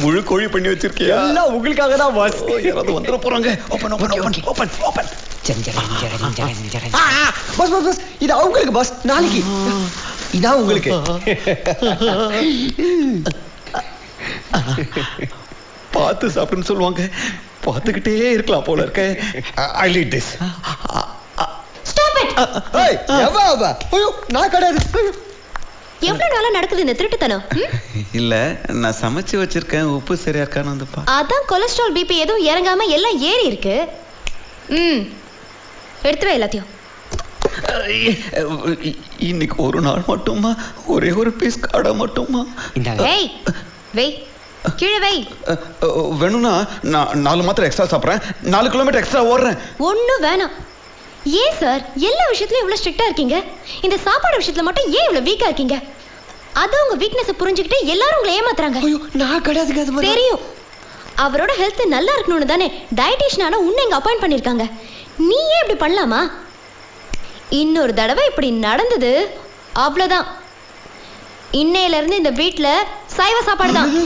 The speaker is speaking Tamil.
முழு கோழி பண்ணி வச்சிருக்கியா? எல்லாம் உங்களுக்காக தான் பாஸ். யாராவது வந்துட போறாங்க. Open open open open open. Boss boss boss, இது அவங்களுக்கு பாஸ். நாளைக்கு இதான் உங்களுக்கு. பார்த்து சாப்பிடுன்னு சொல்லுவாங்க. பார்த்துக்கிட்டே இருக்கலாம் போல இருக்க. ஐ லீட் திஸ். Stop it. ஏய் எவா அவ? ஐயோ நான் கிடையாது. எவ்வளவு நாளா நடக்குது இந்த திருட்டுத்தனம்? இல்ல நான் சமைச்சு வச்சிருக்கேன். உப்பு சரியா இருக்கான்னு வந்து பா. அதான் கொலஸ்ட்ரால் பிபி எதுவும் இறங்காம எல்லாம் ஏறி இருக்கு. எடுத்து வை எல்லாத்தையும். இன்னைக்கு ஒரு நாள் மட்டுமா? ஒரே ஒரு பீஸ் காடை மட்டுமா? வெய் வெய் கீழே வை. வேணும்னா நான் 4 மாத்திரை எக்ஸ்ட்ரா சாப்பிட்றேன். 4 கிலோமீட்டர் எக்ஸ்ட்ரா ஓடுறேன். ஒன்னும் வேணாம். ஏன் சார் எல்லா விஷயத்துலயும் இவ்வளவு ஸ்ட்ரிக்டா இருக்கீங்க? இந்த சாப்பாடு விஷயத்துல மட்டும் ஏன் இவ்வளவு வீக்கா இருக்கீங்க? அதான் உங்க வீக்னஸ் புரிஞ்சுக்கிட்டு எல்லாரும் உங்களை ஏமாத்துறாங்க. ஐயோ நான் கிடையாது. தெரியும். அவரோட ஹெல்த் நல்லா இருக்கணும்னு தானே டயட்டிஷியனான உன்னை இங்க அப்பாயிண்ட் பண்ணிருக்காங்க. நீ ஏன் இப்படி பண்ணலாமா? இன்னொரு தடவை இப்படி நடந்தது அவ்வளவுதான். இன்னையில இருந்து இந்த வீட்ல சைவ சாப்பாடு தான்.